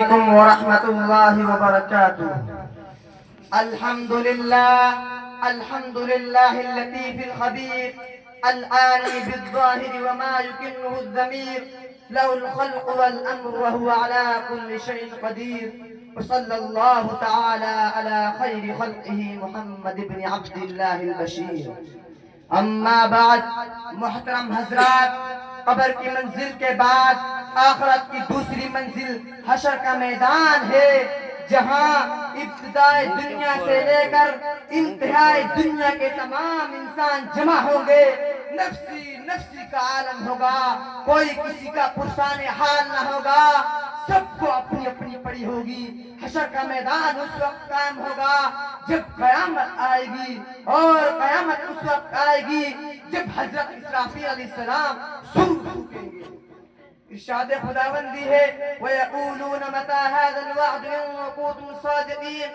عليكم ورحمة الله وبركاته. الحمد لله اللطيف الخبير العالم بالظاهر وما يكنه الضمير، له الخلق والأمر وهو على كل شيء قدير. وصلى الله تعالى على خير خلقه محمد بن عبد الله البشير. اما بعد، محترم حضرات، قبر کی منزل کے بعد آخرت کی دوسری منزل حشر کا میدان ہے، جہاں ابتدائے دنیا سے لے کر انتہائی دنیا کے تمام انسان جمع ہوں گے. نفسی نفسی کا عالم ہوگا، کوئی کسی کا پرسان حال نہ ہوگا، سب کو اپنی اپنی پڑی ہوگی. حشر کا میدان اس وقت قائم ہوگا جب قیامت آئے گی، اور قیامت اس وقت آئے گی جب حضرت اسرافیل علیہ السلام سور پھونکیں گے. ارشاد خداوندی ہے وَيَقُولُونَ مَتَى هَذَا الْوَعْدُ إِن كُنتُمْ صَادِقِينَ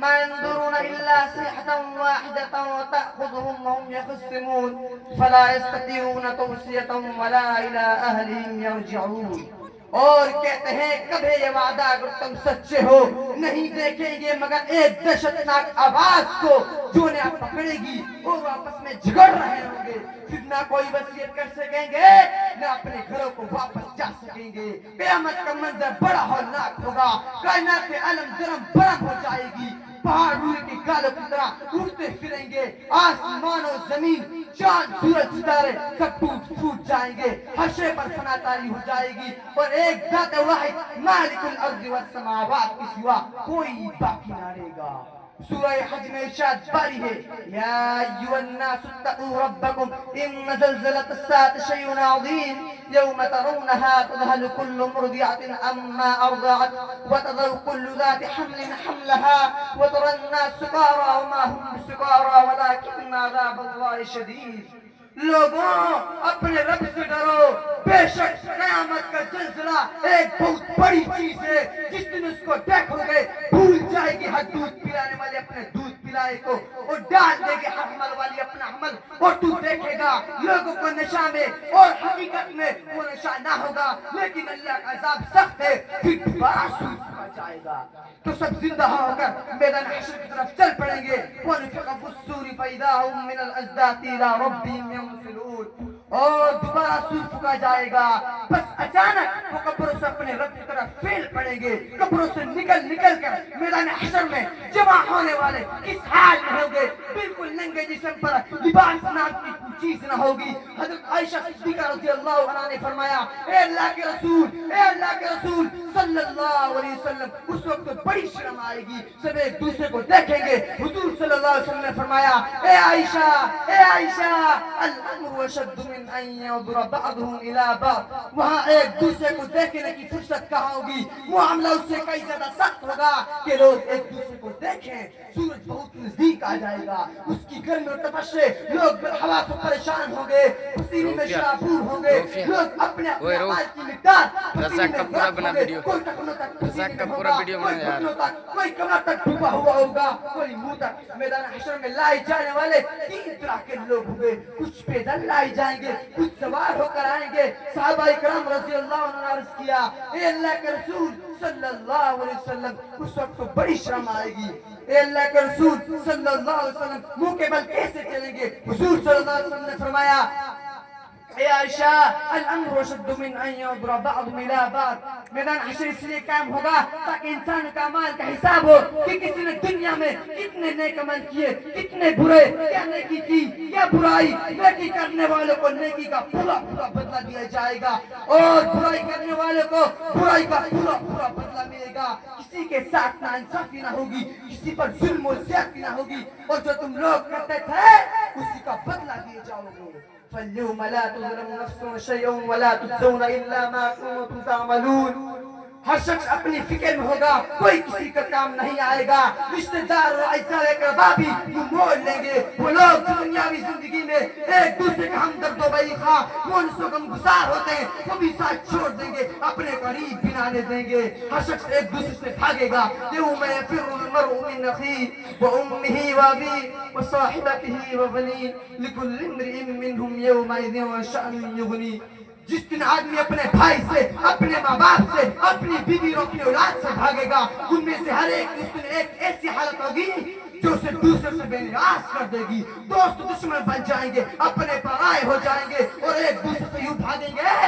مَا يَنظُرُونَ إِلَّا صَيْحَةً وَاحِدَةً وَتَأْخُذُهُمْ وَهُمْ يَخِصِّمُونَ فَلَا يَسْتَطِيعُونَ تَوْصِيَةً وَلَا إِلَىٰ أَهْلِهِمْ يَرْجِعُونَ. اور کہتے ہیں کبھی یہ وعدہ اگر تم سچے ہو نہیں دیکھیں گے مگر ایک دہشتناک آواز کو جو انہیں پکڑے گی، وہ آپس میں جھگڑ رہے ہوں گے، پھر نہ کوئی وصیت کر سکیں گے نہ اپنے گھروں کو واپس جا سکیں گے. قیامت کا منظر بڑا ہولناک ہوگا، کائنات عالم درم برم ہو جائے گی، پہاڑ روئے کے گالوں کی طرح اٹھتے پھریں گے، آسمان و زمین، چاند سورج ستارے سب ٹوٹ پھوٹ جائیں گے، ہر شے پر فنا طاری ہو جائے گی، اور ایک ذات واحد مالک الارض والسماوات کے سوا کوئی باقی نہ رہے گا. سورہ حج میں ارشاد باری ہے یا ایھا الناس اتقوا ربکم ان زلزلۃ الساعۃ شیء عظیم یوم ترونها تذهل كل مرضعة عما ارضعت وتضع كل ذات حمل حملها وترى الناس سکارى وما هم بسکارى ولكن عذاب الله شدید. لوگوں اپنے رب سے ڈرو، بے شک قیامت کا زلزلہ ایک بہت بڑی چیز ہے، جس دن اس کو دیکھو گے بھول جائے گی ہر دودھ پلانے والے اپنے دودھ پلائے کو، اور ڈال دے گی ہر حمل والی اپنا حمل، اور تو دیکھے گا لوگوں کو نشہ میں اور حقیقت میں وہ نشہ نہ ہوگا، لیکن اللہ کا عذاب سخت ہے، پھر دوبارہ سوئی پڑ جائے گا. تو سب زندہ ہو کر میدان حشر کی طرف چل پڑیں گے. وَنُفِخَ فِي الصُّورِ فَإِذَا هُم مِّنَ الْأَجْدَاثِ إِلَىٰ رَبِّهِمْ يَنسِلُونَ. اور دوبارہ سور پھونکا جائے گا، بس اچانک وہ قبروں سے اپنے رب کی طرف پھیل پڑیں گے. قبروں سے نکل کر میدان حشر میں جمع ہونے والے کس حال میں ہوں گے؟ بالکل ننگے جسم پر لباس نام کی کوئی چیز نہ ہوگی. حضرت عائشہ صدیقہ رضی اللہ عنہا نے فرمایا اے اللہ کے رسول صلی اللہ علیہ وسلم، اس وقت بڑی شرم آئے گی، سب ایک دوسرے کو دیکھیں گے. حضور صلی اللہ علیہ وسلم نے فرمایا اے عائشہ الامر اشد من ان ينظر بعضهم الى بعض. وہاں ایک دوسرے کو دیکھنے کی فرصت کہاں ہوگی؟ معاملہ اس سے کئی زیادہ سخت ہوگا کہ لوگ ایک دوسرے کو دیکھیں. سورج بہت نزدیک آ جائے گا، اس کی گرمی اور تپش سے لوگ ہوا سے پریشان ہوں گے، پسینے میں شرابور ہوں گے، لوگ اپنے اعمال کی مقدار پسینے میں غرق ہوں گے. کوئی ٹخنوں تک پسینے میں ہوگا، کوئی گھٹنوں تک، کوئی کمر تک ڈوبا ہوا ہوگا، کوئی منہ تک. میدان حشر میں لائے جانے والے تین طرح کے لوگ ہوں گے، کچھ پیدل لائے جائیں گے، کچھ سوار ہو کر آئیں گے. صحابہ کرام رضی اللہ عنہ نے عرض کیا اے اللہ کے رسول صلی اللہ علیہ وسلم، اس وقت تو بڑی شرم آئے گی، اے اللہ کے رسول صلی اللہ علیہ وسلم منہ کے بل کیسے چلیں گے؟ حضور صلی اللہ علیہ وسلم نے فرمایا اے عائشہ الامر اشد من ان ينظر بعضهم الى بعض. میدان حشر اس لیے قائم ہوگا تاکہ انسان کا اعمال کا حساب ہو کہ کسی نے دنیا میں کتنے نیک عمل کیے، کتنے برے، کیا نیکی کی کیا برائی. نیکی کرنے والوں کو نیکی کا پورا بدلہ دیا جائے گا، اور برائی کرنے والوں کو برائی کا پورا بدلہ ملے گا. کسی کے ساتھ ناانصافی نہ ہوگی، کسی پر ظلم و زیادتی نہ ہوگی، اور جو تم لوگ کرتے تھے اسی کا بدلہ دیے جاؤ گے. فَالْيَوْمَ لَا تُظْلَمُ نَفْسٌ شَيْئًا وَلَا تُجْزَوْنَ إِلَّا مَا كُنتُمْ تَعْمَلُونَ. ہر شخص اپنی فکر میں ہوگا، کوئی کسی کا کام نہیں آئے گا. رشتہ دار اور اعزاء اقربا بھی موڑ لیں گے. وہ لوگ جو دنیاوی زندگی میں ایک دوسرے کا ہمدرد و بھائی خواہ مونس و غمگسار ہوتے ہیں، وہ بھی ساتھ چھوڑ دیں گے، اپنے قریب بھی نہ آنے دیں گے. ہر شخص ایک دوسرے سے بھاگے گا. یوم یفر المرء من اخیہ وامہ وابیہ وصاحبتہ وبنیہ لکل امرئ منہم یومئذ شأن یغنیہ. جس دن آدمی اپنے بھائی سے، اپنے ماں باپ سے، اپنی بیوی اور اپنی اولاد سے بھاگے گا، ان میں سے ہر ایک اس دن ایک ایسی حالت ہوگی جو اسے دوسرے سے بے نیاز کر دے گی. دوست دشمن بن جائیں گے، اپنے پرائے ہو جائیں گے، اور ایک دوسرے سے یوں بھاگیں گے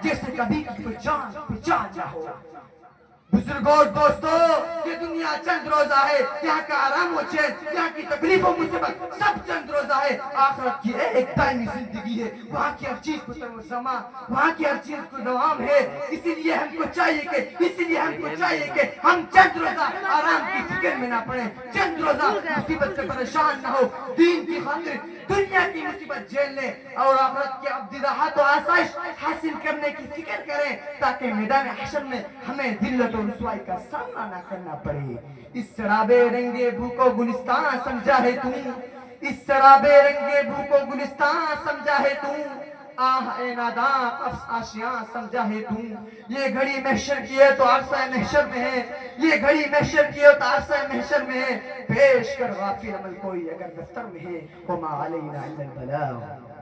جیسے کبھی کوئی جان پہچان نہ ہو. بزرگوں اور دوستو، یہ دنیا چند روزہ ہے. یہاں کا آرام و چین، یہاں کی تکلیف و مصیبت سب چند روزہ ہے. آخرت کی ایک دائمی زندگی ہے. وہاں کی ہر چیز کو زمان، وہاں کی ہر چیز کو دوام ہے. اسی لیے ہم کو چاہیے کہ ہم چند روزہ آرام کی فکر میں نہ پڑیں، چند روزہ مصیبت سے پریشان نہ ہو. دین کی خاطر دنیا کی مصیبت جھیل لیں اور آخرت کی ابدی راحت و آسائش حاصل کرنے کی فکر کریں، تاکہ میدان حشر میں ہمیں ذلت و رسوائی کا سامنا نہ کرنا پڑے. اس سرابے رنگے بھو کو گلستان سمجھا ہے تو، اس سرابے رنگے بھو کو گلستان سمجھا ہے تو، آہ اے ناداں افس آشیاں سمجھا ہے تو. یہ گھڑی محشر کی ہے تو عرصہ محشر میں ہے، یہ گھڑی محشر کی ہے تو عرصہ محشر میں ہے. پیش کر غافل عمل کوئی اگر دفتر میں ہے، وما علینا الا البلاغ.